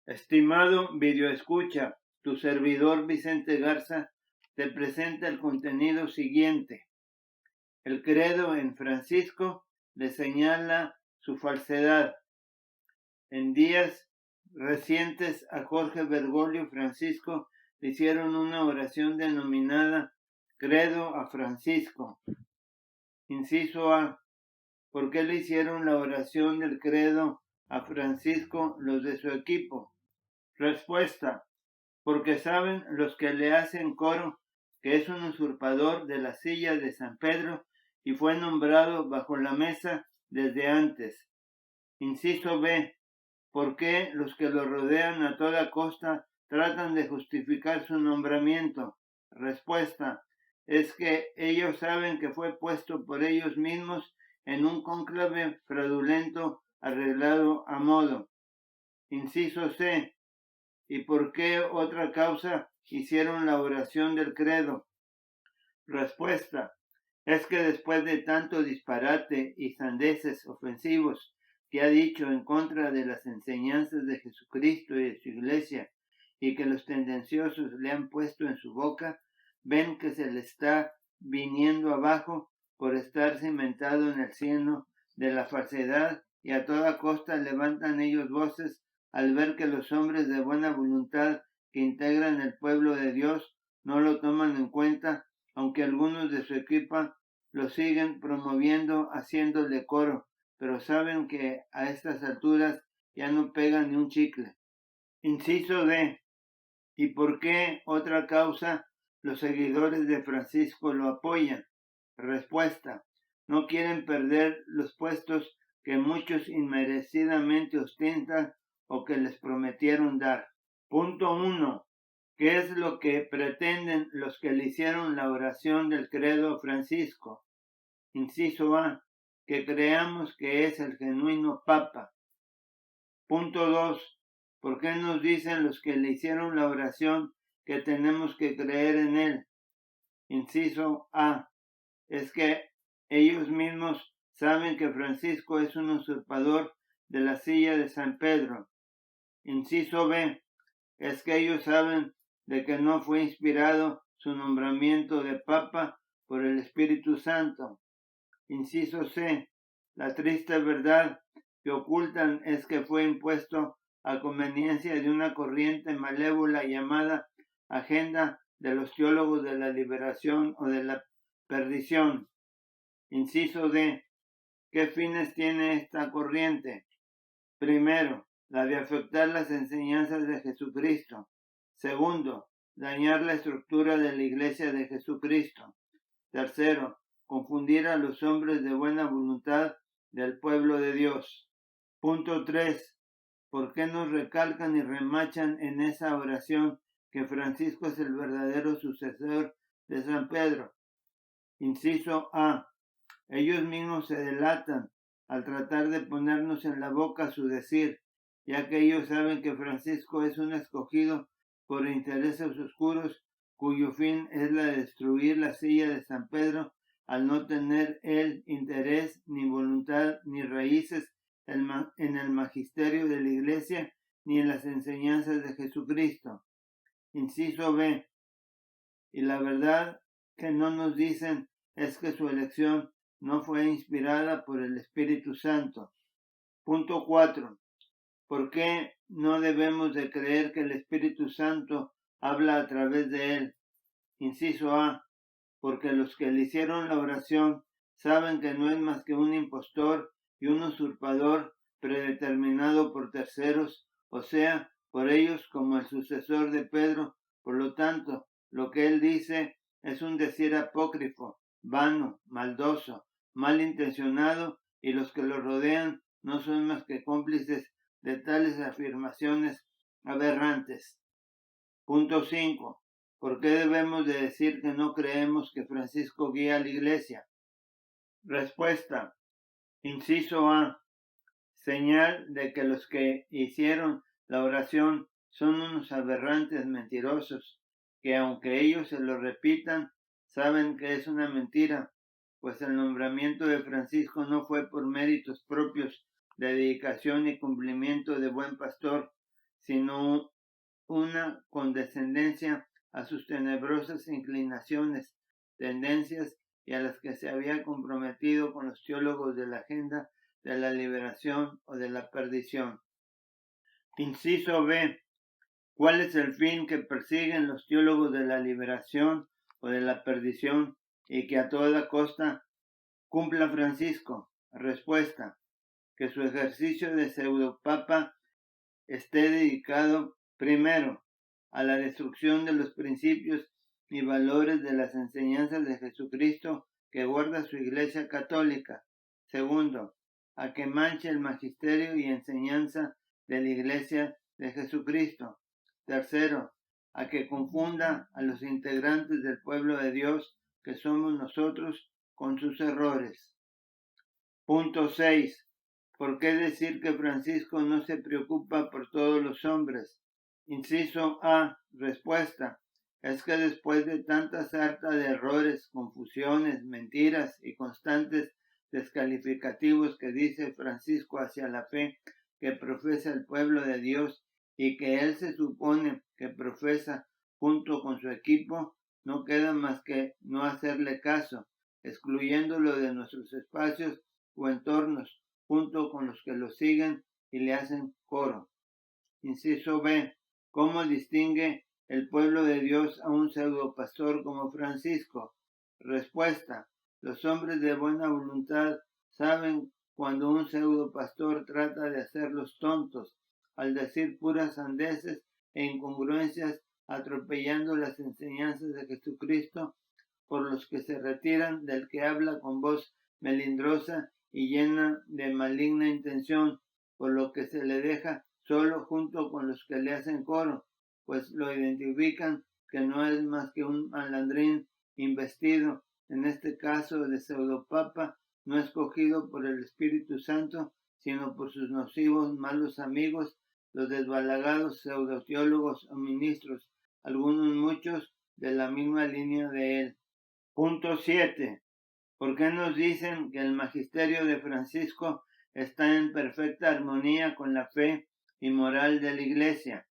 Estimado videoescucha, tu servidor Vicente Garza te presenta el contenido siguiente. El credo en Francisco le señala su falsedad. En días recientes a Jorge Bergoglio Francisco le hicieron una oración denominada Credo a Francisco. Inciso A. ¿Por qué le hicieron la oración del credo a Francisco los de su equipo? Respuesta. Porque saben los que le hacen coro que es un usurpador de la silla de San Pedro y fue nombrado bajo la mesa desde antes. Inciso B. ¿Por qué los que lo rodean a toda costa tratan de justificar su nombramiento? Respuesta. Es que ellos saben que fue puesto por ellos mismos en un cónclave fraudulento arreglado a modo. Inciso C. ¿Y por qué otra causa hicieron la oración del credo? Respuesta. Es que después de tanto disparate y sandeces ofensivos que ha dicho en contra de las enseñanzas de Jesucristo y de su iglesia, y que los tendenciosos le han puesto en su boca, ven que se le está viniendo abajo por estar cimentado en el cieno de la falsedad, y a toda costa levantan ellos voces al ver que los hombres de buena voluntad que integran el pueblo de Dios no lo toman en cuenta, aunque algunos de su equipo lo siguen promoviendo haciéndole coro, pero saben que a estas alturas ya no pega ni un chicle. Inciso D. ¿Y por qué otra causa los seguidores de Francisco lo apoyan? Respuesta. No quieren perder los puestos que muchos inmerecidamente ostentan o que les prometieron dar. Punto 1. ¿Qué es lo que pretenden los que le hicieron la oración del credo a Francisco? Inciso A. Que creamos que es el genuino Papa. Punto 2. ¿Por qué nos dicen los que le hicieron la oración que tenemos que creer en él? Inciso A. Es que ellos mismos saben que Francisco es un usurpador de la silla de San Pedro. Inciso B. Es que ellos saben de que no fue inspirado su nombramiento de Papa por el Espíritu Santo. Inciso C. La triste verdad que ocultan es que fue impuesto a conveniencia de una corriente malévola llamada Agenda de los Teólogos de la Liberación o de la Perdición. Inciso D. ¿Qué fines tiene esta corriente? Primero, la de afectar las enseñanzas de Jesucristo. Segundo, dañar la estructura de la Iglesia de Jesucristo. Tercero, confundir a los hombres de buena voluntad del pueblo de Dios. Punto 3. ¿Por qué nos recalcan y remachan en esa oración que Francisco es el verdadero sucesor de San Pedro? Inciso A. Ellos mismos se delatan al tratar de ponernos en la boca su decir, ya que ellos saben que Francisco es un escogido por intereses oscuros cuyo fin es la de destruir la silla de San Pedro al no tener él interés, ni voluntad, ni raíces en el magisterio de la Iglesia, ni en las enseñanzas de Jesucristo. Inciso B. Y la verdad que no nos dicen es que su elección no fue inspirada por el Espíritu Santo. Punto 4. ¿Por qué no debemos de creer que el Espíritu Santo habla a través de él? Inciso A. Porque los que le hicieron la oración saben que no es más que un impostor y un usurpador predeterminado por terceros, o sea, por ellos como el sucesor de Pedro. Por lo tanto, lo que él dice es un decir apócrifo, vano, maldoso, malintencionado, y los que lo rodean no son más que cómplices de tales afirmaciones aberrantes. Punto 5. ¿Por qué debemos de decir que no creemos que Francisco guía a la Iglesia? Respuesta. Inciso A. Señal de que los que hicieron la oración son unos aberrantes mentirosos, que aunque ellos se lo repitan, saben que es una mentira, pues el nombramiento de Francisco no fue por méritos propios de dedicación y cumplimiento de buen pastor, sino una condescendencia a sus tenebrosas inclinaciones, tendencias y a las que se había comprometido con los teólogos de la agenda de la liberación o de la perdición. Inciso B. ¿Cuál es el fin que persiguen los teólogos de la liberación o de la perdición y que a toda costa cumpla Francisco? Respuesta: que su ejercicio de pseudopapa esté dedicado primero a la destrucción de los principios y valores de las enseñanzas de Jesucristo que guarda su Iglesia Católica. Segundo, a que manche el magisterio y enseñanza de la Iglesia de Jesucristo. Tercero, a que confunda a los integrantes del pueblo de Dios, que somos nosotros, con sus errores. Punto 6. ¿Por qué decir que Francisco no se preocupa por todos los hombres? Inciso A. Respuesta: es que después de tanta sarta de errores, confusiones, mentiras y constantes descalificativos que dice Francisco hacia la fe que profesa el pueblo de Dios y que él se supone que profesa junto con su equipo, no queda más que no hacerle caso, excluyéndolo de nuestros espacios o entornos, junto con los que lo siguen y le hacen coro. Inciso B. ¿Cómo distingue el pueblo de Dios a un pseudopastor como Francisco? Respuesta: los hombres de buena voluntad saben cuando un pseudopastor trata de hacerlos tontos, al decir puras sandeces e incongruencias, atropellando las enseñanzas de Jesucristo, por los que se retiran del que habla con voz melindrosa y llena de maligna intención, por lo que se le deja solo junto con los que le hacen coro, pues lo identifican que no es más que un malandrín investido, en este caso de pseudopapa, no escogido por el Espíritu Santo, sino por sus nocivos malos amigos, los desbalagados pseudoteólogos o ministros, algunos muchos de la misma línea de él. Punto 7. ¿Por qué nos dicen que el magisterio de Francisco está en perfecta armonía con la fe y moral de la Iglesia?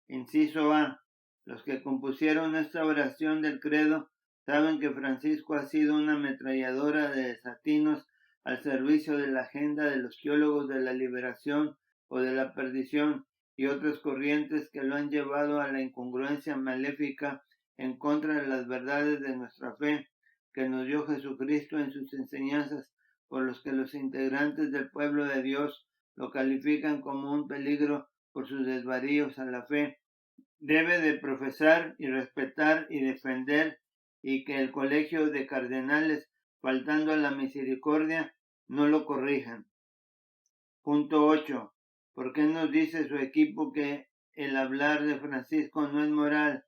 Inciso A. Los que compusieron esta oración del credo saben que Francisco ha sido una ametralladora de desatinos al servicio de la agenda de los teólogos de la liberación o de la perdición y otras corrientes que lo han llevado a la incongruencia maléfica en contra de las verdades de nuestra fe que nos dio Jesucristo en sus enseñanzas, por los que los integrantes del pueblo de Dios lo califican como un peligro por sus desvaríos a la fe. Debe de profesar y respetar y defender, y que el colegio de cardenales, faltando a la misericordia, no lo corrijan. Punto 8. ¿Por qué nos dice su equipo que el hablar de Francisco no es moral?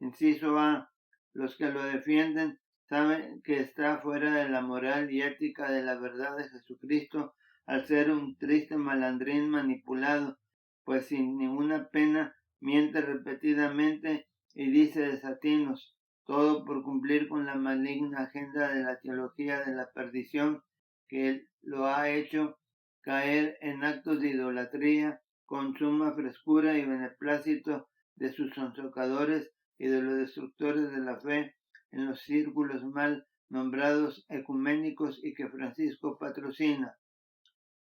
Inciso A. Los que lo defienden saben que está fuera de la moral y ética de la verdad de Jesucristo al ser un triste malandrín manipulado, pues sin ninguna pena miente repetidamente y dice desatinos, todo por cumplir con la maligna agenda de la teología de la perdición que lo ha hecho caer en actos de idolatría con suma frescura y beneplácito de sus sonsocadores y de los destructores de la fe en los círculos mal nombrados ecuménicos y que Francisco patrocina.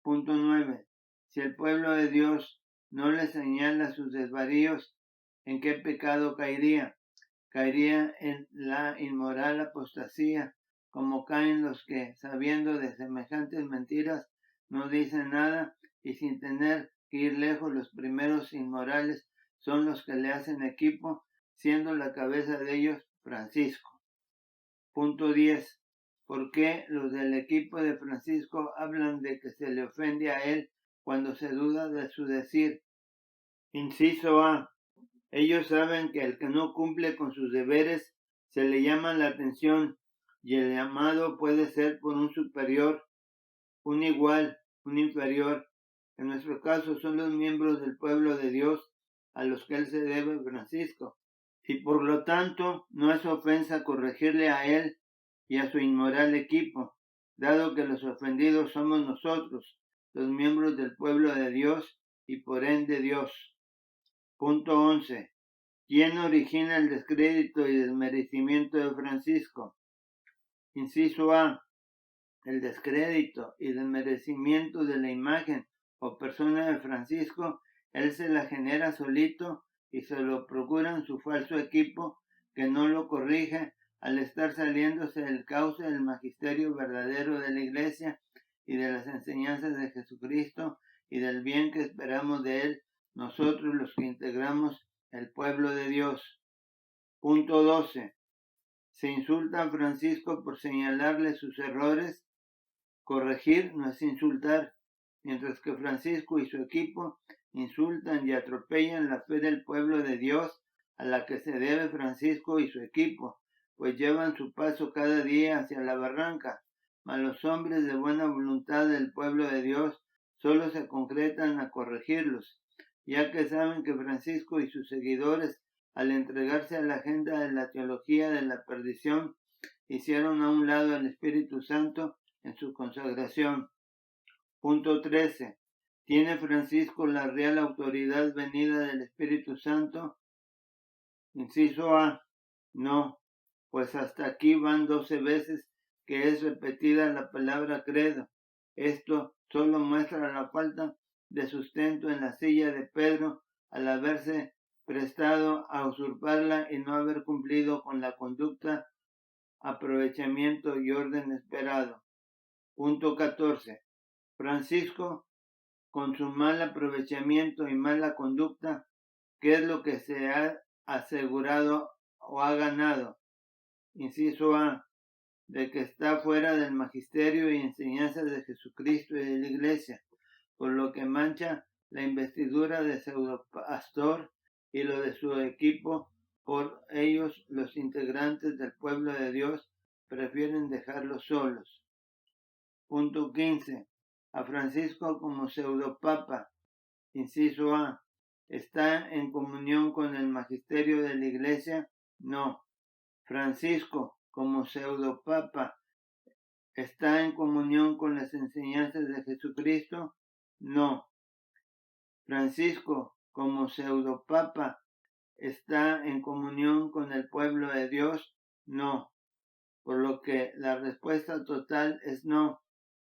Punto 9. Si el pueblo de Dios no le señala sus desvaríos, ¿en qué pecado caería? Caería en la inmoral apostasía, como caen los que, sabiendo de semejantes mentiras, no dicen nada y sin tener que ir lejos los primeros inmorales son los que le hacen equipo, siendo la cabeza de ellos Francisco. Punto 10. ¿Por qué los del equipo de Francisco hablan de que se le ofende a él cuando se duda de su decir? Inciso A. Ellos saben que el que no cumple con sus deberes se le llama la atención y el llamado puede ser por un superior, un igual, un inferior. En nuestro caso son los miembros del pueblo de Dios a los que él se debe Francisco, y por lo tanto no es ofensa corregirle a él y a su inmoral equipo, dado que los ofendidos somos nosotros, los miembros del pueblo de Dios y por ende Dios. Punto 11. ¿Quién origina el descrédito y desmerecimiento de Francisco? Inciso A. El descrédito y desmerecimiento de la imagen o persona de Francisco, él se la genera solito y se lo procuran su falso equipo que no lo corrige al estar saliéndose del cauce del magisterio verdadero de la Iglesia y de las enseñanzas de Jesucristo y del bien que esperamos de él, nosotros los que integramos el pueblo de Dios. Punto 12. Se insulta a Francisco por señalarle sus errores. Corregir no es insultar, mientras que Francisco y su equipo insultan y atropellan la fe del pueblo de Dios a la que se debe Francisco y su equipo, pues llevan su paso cada día hacia la barranca, mas los hombres de buena voluntad del pueblo de Dios solo se concretan a corregirlos, ya que saben que Francisco y sus seguidores, al entregarse a la agenda de la teología de la perdición, hicieron a un lado al Espíritu Santo en su consagración. Punto 13. ¿Tiene Francisco la real autoridad venida del Espíritu Santo? Inciso A. No, pues hasta aquí van 12 veces que es repetida la palabra credo. Esto solo muestra la falta de sustento en la silla de Pedro al haberse prestado a usurparla y no haber cumplido con la conducta, aprovechamiento y orden esperado. Punto 14. Francisco, con su mal aprovechamiento y mala conducta, ¿qué es lo que se ha asegurado o ha ganado? Inciso A. De que está fuera del magisterio y enseñanzas de Jesucristo y de la Iglesia, por lo que mancha la investidura de pseudopastor y lo de su equipo. Por ellos, los integrantes del pueblo de Dios prefieren dejarlos solos. Punto 15. A Francisco como pseudopapa. Inciso A. ¿Está en comunión con el magisterio de la Iglesia? No. Francisco como pseudopapa ¿está en comunión con las enseñanzas de Jesucristo? No. Francisco como pseudopapa ¿está en comunión con el pueblo de Dios? No. Por lo que la respuesta total es no,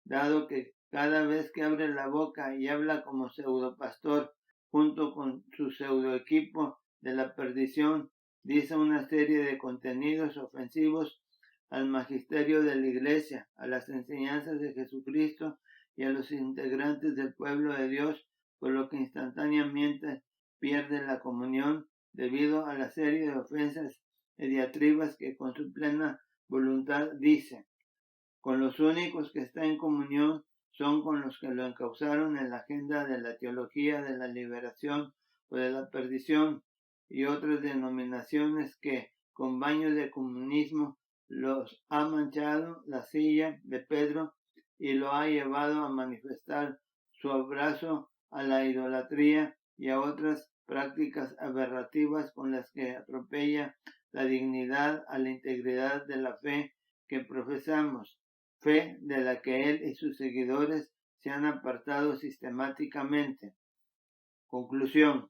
dado que cada vez que abre la boca y habla como pseudopastor junto con su pseudoequipo de la perdición, dice una serie de contenidos ofensivos al magisterio de la Iglesia, a las enseñanzas de Jesucristo y a los integrantes del pueblo de Dios, por lo que instantáneamente pierde la comunión debido a la serie de ofensas y diatribas que con su plena voluntad dice. Con los únicos que está en comunión son con los que lo encausaron en la agenda de la teología de la liberación o de la perdición y otras denominaciones que, con baños de comunismo, los ha manchado la silla de Pedro y lo ha llevado a manifestar su abrazo a la idolatría y a otras prácticas aberrativas con las que atropella la dignidad a la integridad de la fe que profesamos, fe de la que él y sus seguidores se han apartado sistemáticamente. Conclusión.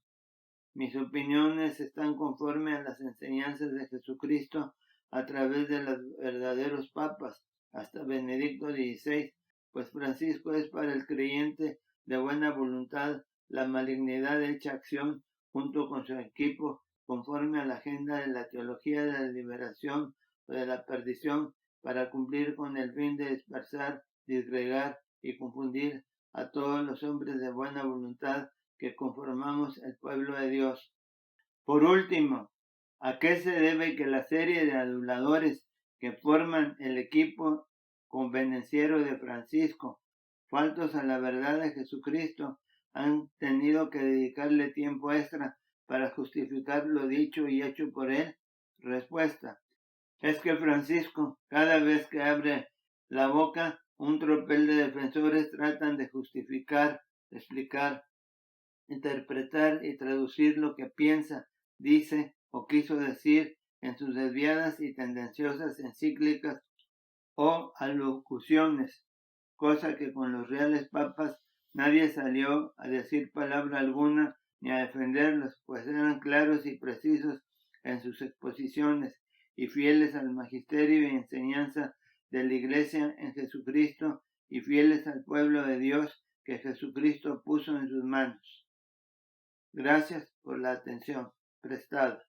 Mis opiniones están conforme a las enseñanzas de Jesucristo a través de los verdaderos papas, hasta Benedicto XVI, pues Francisco es para el creyente de buena voluntad la malignidad hecha acción junto con su equipo conforme a la agenda de la teología de la liberación o de la perdición para cumplir con el fin de dispersar, disgregar y confundir a todos los hombres de buena voluntad que conformamos el pueblo de Dios. Por último, ¿a qué se debe que la serie de aduladores que forman el equipo convenenciero de Francisco, faltos a la verdad de Jesucristo, han tenido que dedicarle tiempo extra para justificar lo dicho y hecho por él? Respuesta. Es que Francisco, cada vez que abre la boca, un tropel de defensores tratan de justificar, explicar, interpretar y traducir lo que piensa, dice o quiso decir en sus desviadas y tendenciosas encíclicas o alocuciones, cosa que con los reales papas nadie salió a decir palabra alguna ni a defenderlos, pues eran claros y precisos en sus exposiciones y fieles al magisterio y enseñanza de la Iglesia en Jesucristo y fieles al pueblo de Dios que Jesucristo puso en sus manos. Gracias por la atención prestada.